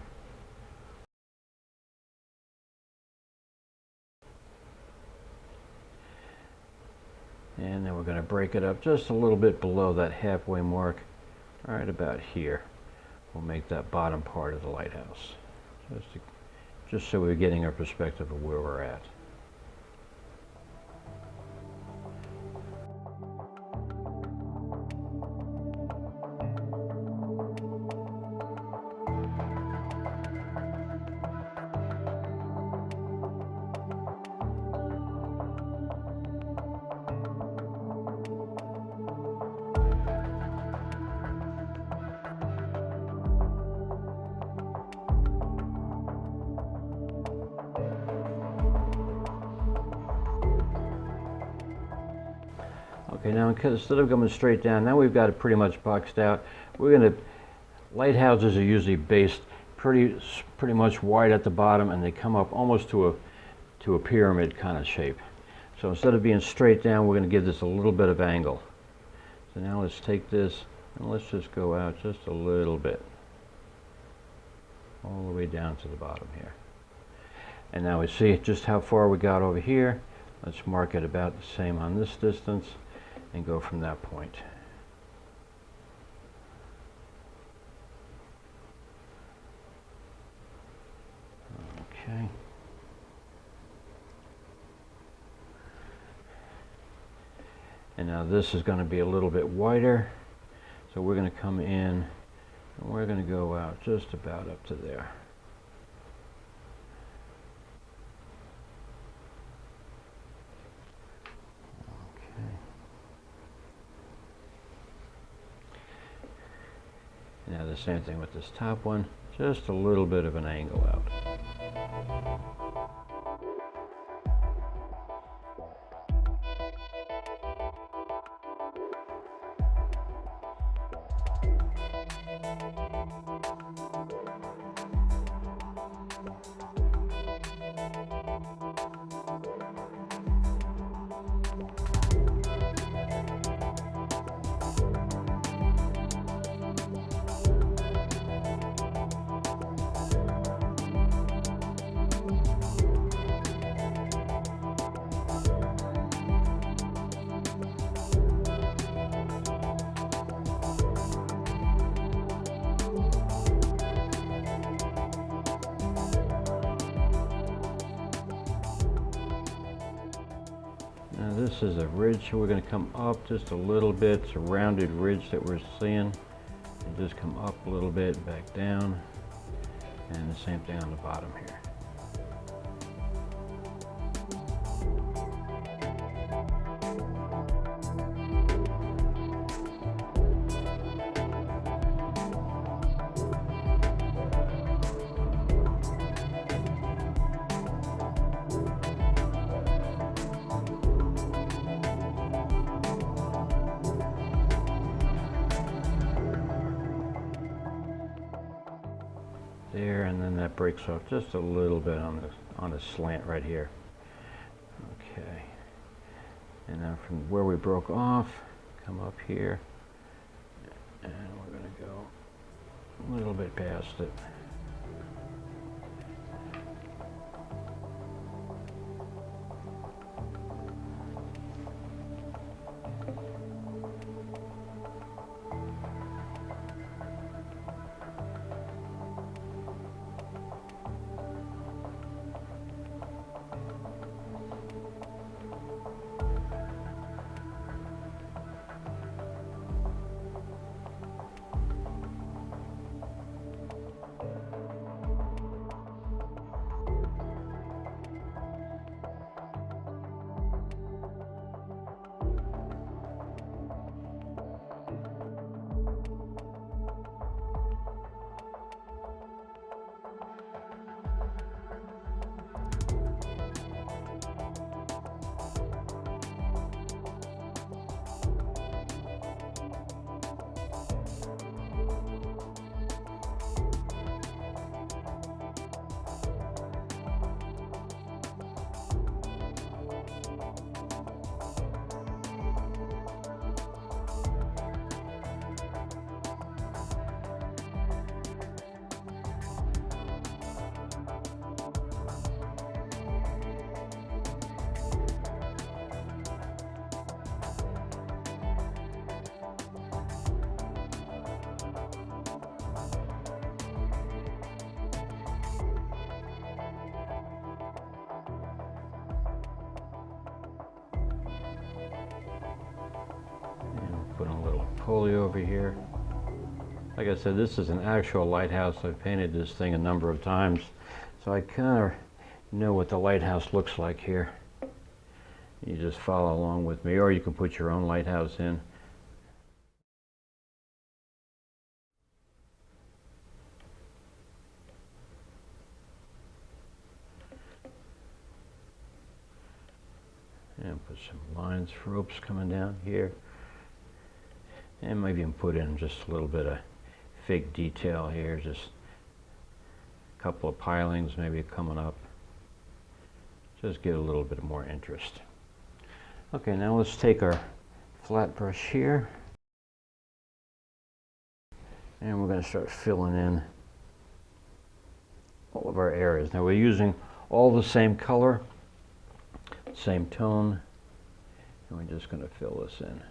S1: And then we're going to break it up just a little bit below that halfway mark, right about here. We'll make that bottom part of the lighthouse, just so we're getting our perspective of where we're at. Okay, now instead of going straight down, now we've got it pretty much boxed out. Lighthouses are usually based pretty much wide at the bottom, and they come up almost to a pyramid kind of shape. So instead of being straight down, we're going to give this a little bit of angle. So now let's take this and let's just go out just a little bit, all the way down to the bottom here. And now we see just how far we got over here. Let's mark it about the same on this distance and go from that point. Okay. And now this is going to be a little bit wider, so we're going to come in and we're going to go out just about up to there. Now the same thing with this top one, just a little bit of an angle out. this is a ridge, so we're going to come up just a little bit. It's a rounded ridge that we're seeing. And just come up a little bit, back down, and the same thing on the bottom here. There, and then that breaks off just a little bit on the slant right here. Okay, and now from where we broke off, come up here, and we're going to go a little bit past it. Put a little pulley over here. Like I said, this is an actual lighthouse. I've painted this thing a number of times, so I kind of know what the lighthouse looks like here. You just follow along with me, or you can put your own lighthouse in. And put some lines, ropes coming down here. And maybe even put in just a little bit of fig detail here, just a couple of pilings maybe coming up. Just get a little bit more interest. Okay, now let's take our flat brush here, and we're going to start filling in all of our areas. Now we're using all the same color, same tone, and we're just going to fill this in.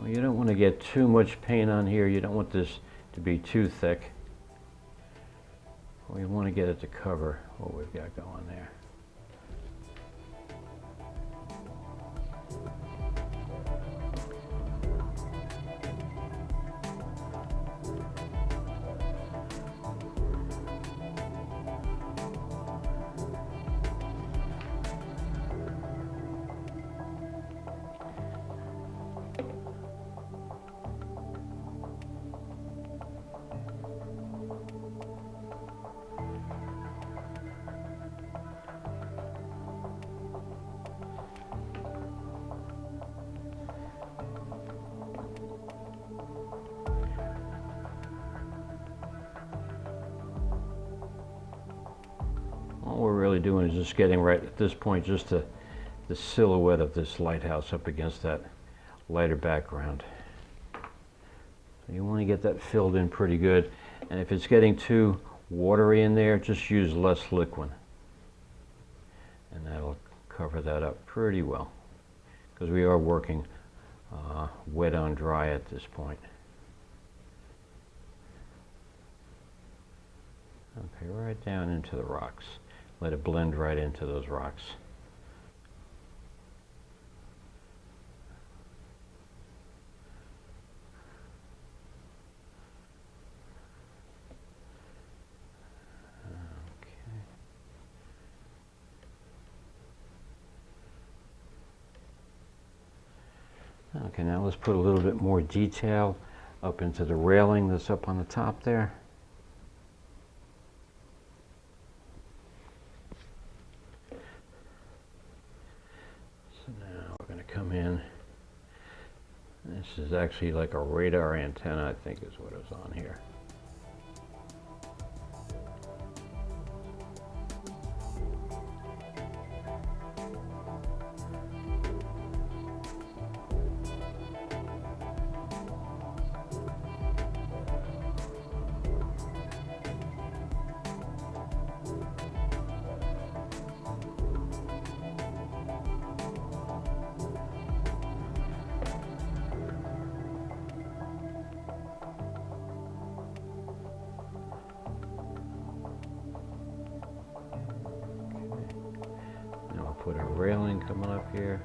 S1: You don't want to get too much paint on here. You don't want this to be too thick. We want to get it to cover what we've got going there. doing is just getting right at this point just the silhouette of this lighthouse up against that lighter background. So you want to get that filled in pretty good, and if it's getting too watery in there, just use less liquid, and that'll cover that up pretty well, because we are working wet on dry at this point. Okay, right down into the rocks. Let it blend right into those rocks. Okay, now let's put a little bit more detail up into the railing that's up on the top there. So now we're going to come in. This is actually like a radar antenna, I think is what is on here. Put a railing coming up here.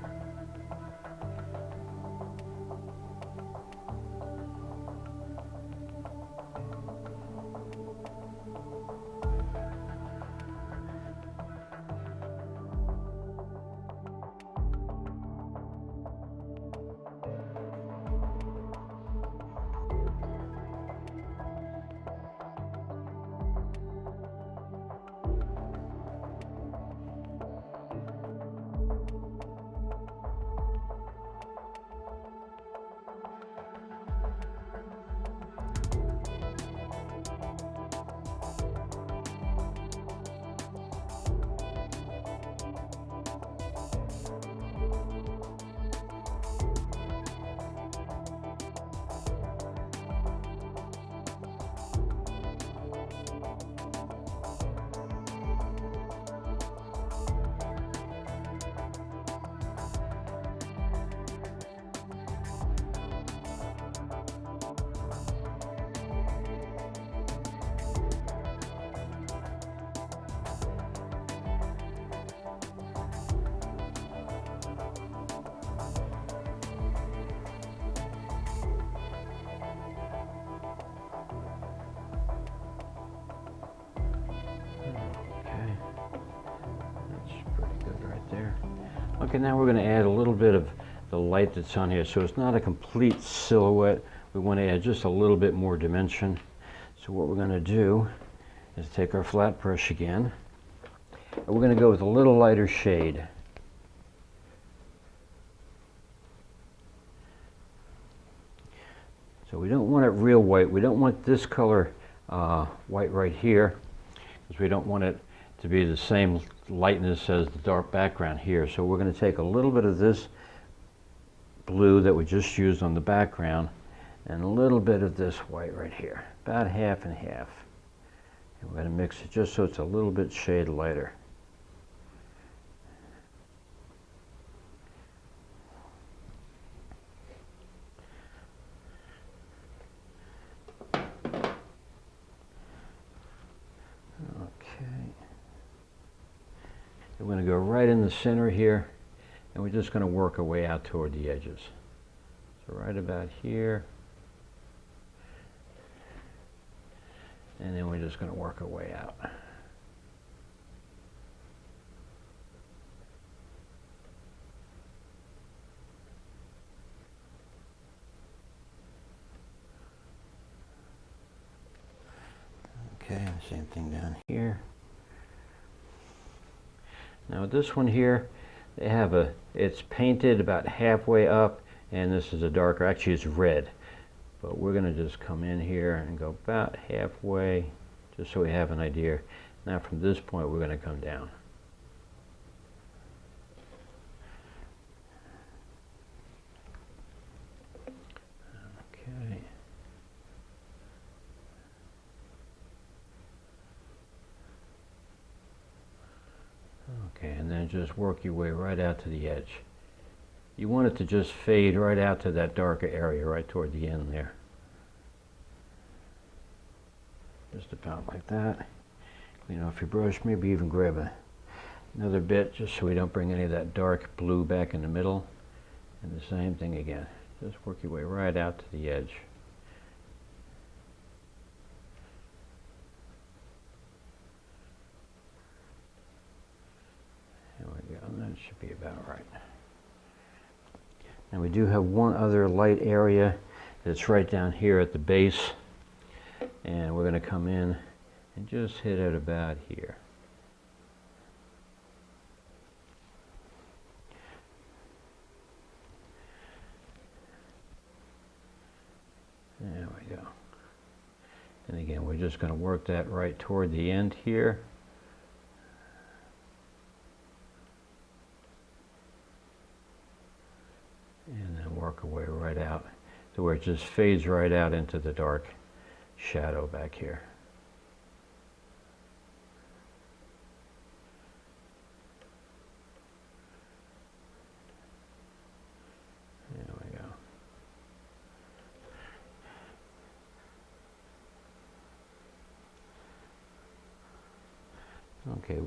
S1: Okay, now we're going to add a little bit of the light that's on here, so it's not a complete silhouette. We want to add just a little bit more dimension. So what we're going to do is take our flat brush again, and we're going to go with a little lighter shade. So we don't want it real white. We don't want this color white right here, because we don't want it to be the same lightness as the dark background here. So we're going to take a little bit of this blue that we just used on the background and a little bit of this white right here, about half and half. And we're going to mix it just so it's a little bit shade lighter. We're going to go right in the center here, and we're just going to work our way out toward the edges. So right about here, and then we're just going to work our way out. Okay, same thing down here. Now this one here, they have it's painted about halfway up, and this is a darker, actually it's red. But we're going to just come in here and go about halfway, just so we have an idea. Now from this point we're going to come down. just work your way right out to the edge. You want it to just fade right out to that darker area right toward the end there. Just about like that. Clean off your brush, maybe even grab another bit just so we don't bring any of that dark blue back in the middle. And the same thing again. Just work your way right out to the edge. There we go, that should be about right. Now we do have one other light area that's right down here at the base, and we're going to come in and just hit it about here. There we go. And again, we're just going to work that right toward the end here. And then work our way right out to where it just fades right out into the dark shadow back here. There we go. Okay,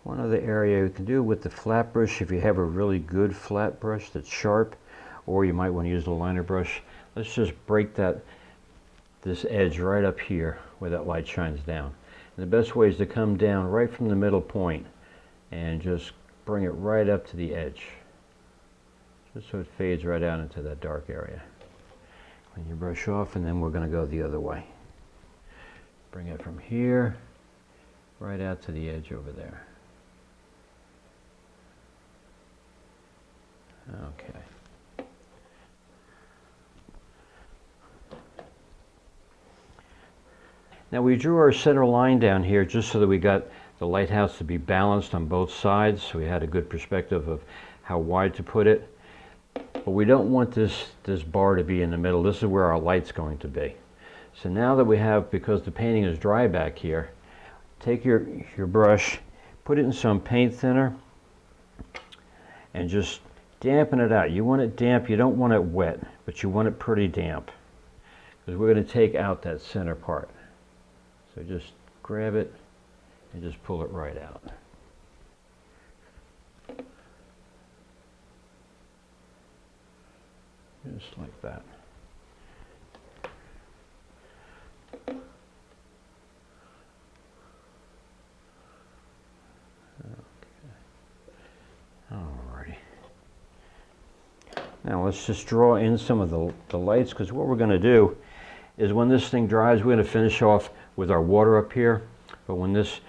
S1: one other area you can do with the flat brush, if you have a really good flat brush that's sharp, or you might want to use the liner brush. Let's just break this edge right up here where that light shines down. And the best way is to come down right from the middle point and just bring it right up to the edge, just so it fades right out into that dark area. Clean your brush off, and then we're going to go the other way. Bring it from here right out to the edge over there. Okay. Now we drew our center line down here just so that we got the lighthouse to be balanced on both sides, so we had a good perspective of how wide to put it. But we don't want this bar to be in the middle. This is where our light's going to be. So now that we have, because the painting is dry back here, take your brush, put it in some paint thinner, and just dampen it out. You want it damp, you don't want it wet, but you want it pretty damp, because we're going to take out that center part. So just grab it and just pull it right out. Just like that. Alrighty. Now let's just draw in some of the lights, because what we're going to do is when this thing dries, we're going to finish off with our water up here. But when this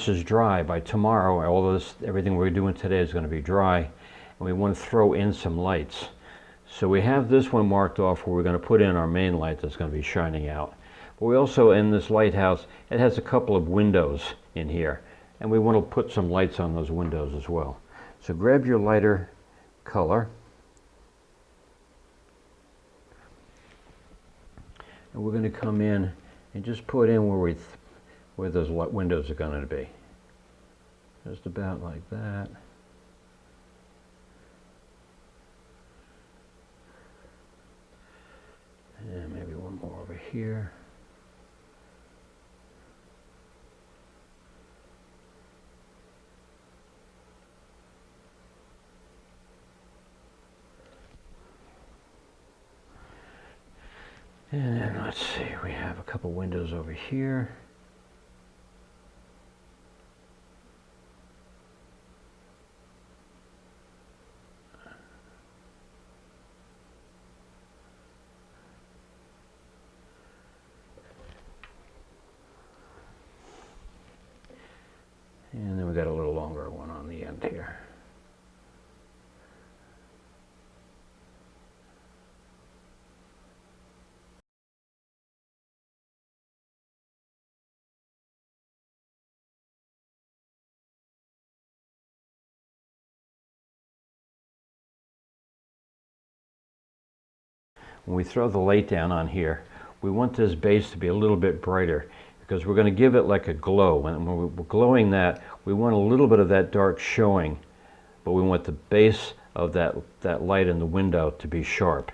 S1: is dry, by tomorrow, all this, everything we're doing today is going to be dry, and we want to throw in some lights. So we have this one marked off where we're going to put in our main light that's going to be shining out. But we also, in this lighthouse, it has a couple of windows in here, and we want to put some lights on those windows as well. So grab your lighter color, and we're going to come in and just put in where those windows are going to be. Just about like that. And maybe one more over here. And then let's see, we have a couple windows over here. And then we got a little longer one on the end here. When we throw the light down on here, we want this base to be a little bit brighter, because we're going to give it like a glow. And when we're glowing that, we want a little bit of that dark showing, but we want the base of that light in the window to be sharp.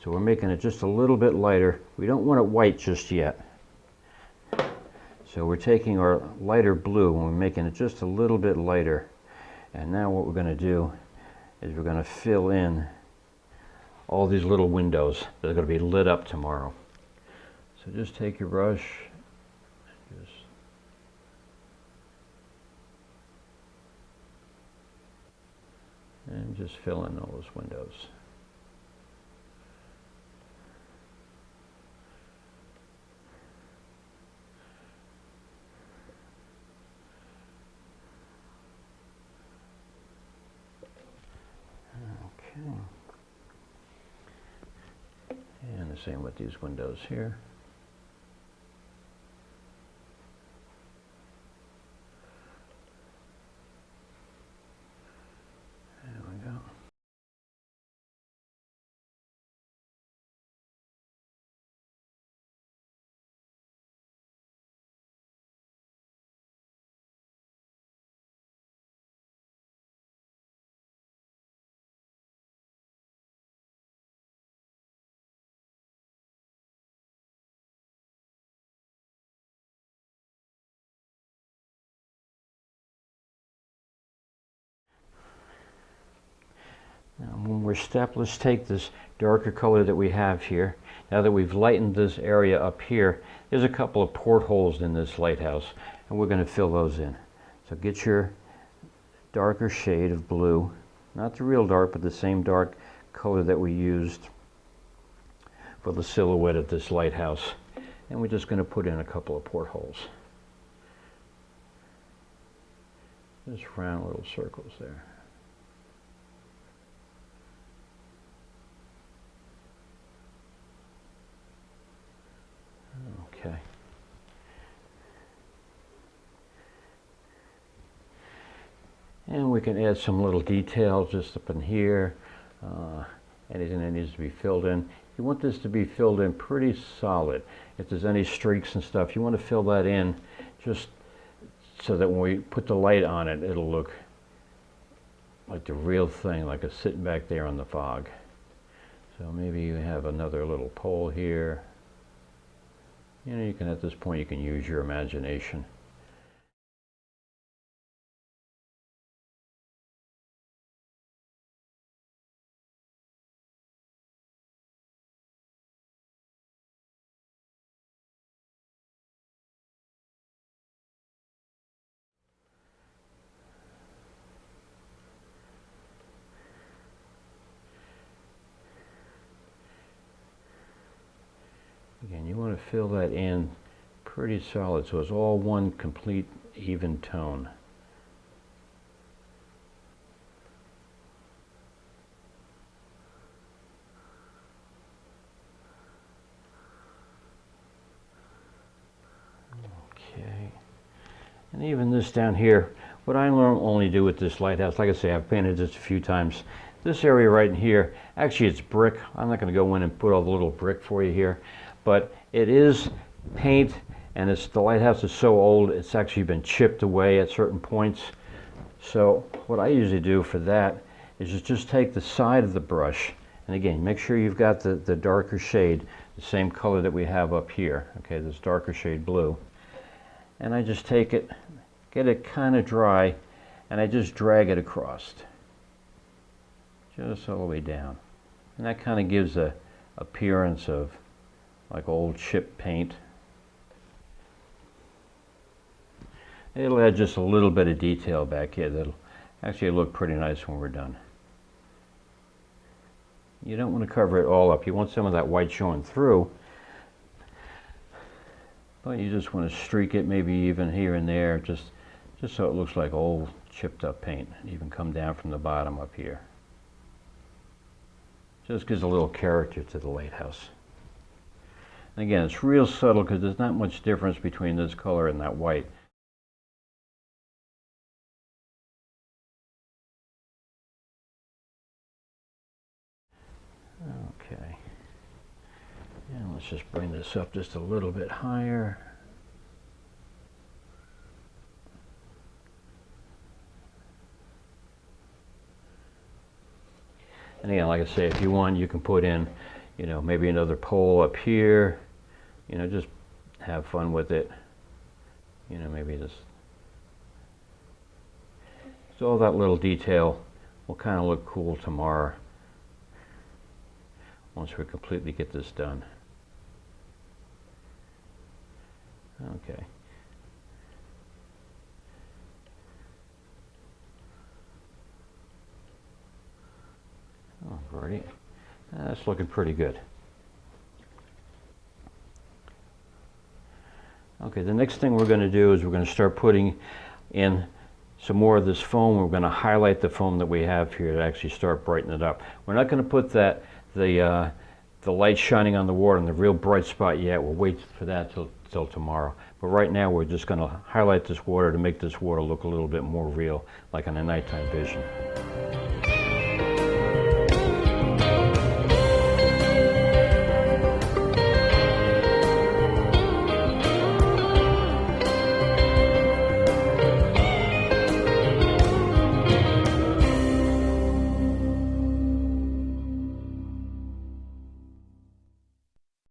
S1: So we're making it just a little bit lighter. We don't want it white just yet. So we're taking our lighter blue and we're making it just a little bit lighter. And now what we're going to do is we're going to fill in all these little windows that are going to be lit up tomorrow. So just take your brush, and just fill in all those windows. Okay. And the same with these windows here. There we go. Now when we're stepped, let's take this darker color that we have here. Now that we've lightened this area up here, there's a couple of portholes in this lighthouse, and we're going to fill those in. So get your darker shade of blue, not the real dark, but the same dark color that we used for the silhouette of this lighthouse. And we're just going to put in a couple of portholes. Just round little circles there. Okay. And we can add some little details just up in here. Anything that needs to be filled in. You want this to be filled in pretty solid. If there's any streaks and stuff, you want to fill that in just so that when we put the light on it, it'll look like the real thing, like it's sitting back there on the fog. So maybe you have another little pole here. You know, you can, at this point, you can use your imagination. Again, you want to fill that in pretty solid so it's all one complete even tone. Okay. And even this down here, what I normally do with this lighthouse, like I say, I've painted this a few times. This area right in here, actually it's brick. I'm not going to go in and put all the little brick for you here. But it is paint, and the lighthouse is so old, it's actually been chipped away at certain points. So what I usually do for that is just take the side of the brush, and again, make sure you've got the darker shade, the same color that we have up here, okay, this darker shade blue. And I just take it, get it kind of dry, and I just drag it across, just all the way down. And that kind of gives a appearance of like old chip paint. It'll add just a little bit of detail back here that'll actually look pretty nice when we're done. You don't want to cover it all up. You want some of that white showing through, but you just want to streak it maybe even here and there, just so it looks like old chipped up paint. Even come down from the bottom up here. Just gives a little character to the lighthouse. And again, it's real subtle because there's not much difference between this color and that white. Okay. And let's just bring this up just a little bit higher. And again, like I say, if you want, you can put in, you know, maybe another pole up here, you know, just have fun with it. You know, maybe just, so all that little detail will kind of look cool tomorrow once we completely get this done. Okay. Alrighty, that's looking pretty good. Okay, the next thing we're going to do is we're going to start putting in some more of this foam. We're going to highlight the foam that we have here to actually start brightening it up. We're not going to put the light shining on the water in the real bright spot yet. We'll wait for that till tomorrow. But right now we're just going to highlight this water to make this water look a little bit more real, like on a nighttime vision.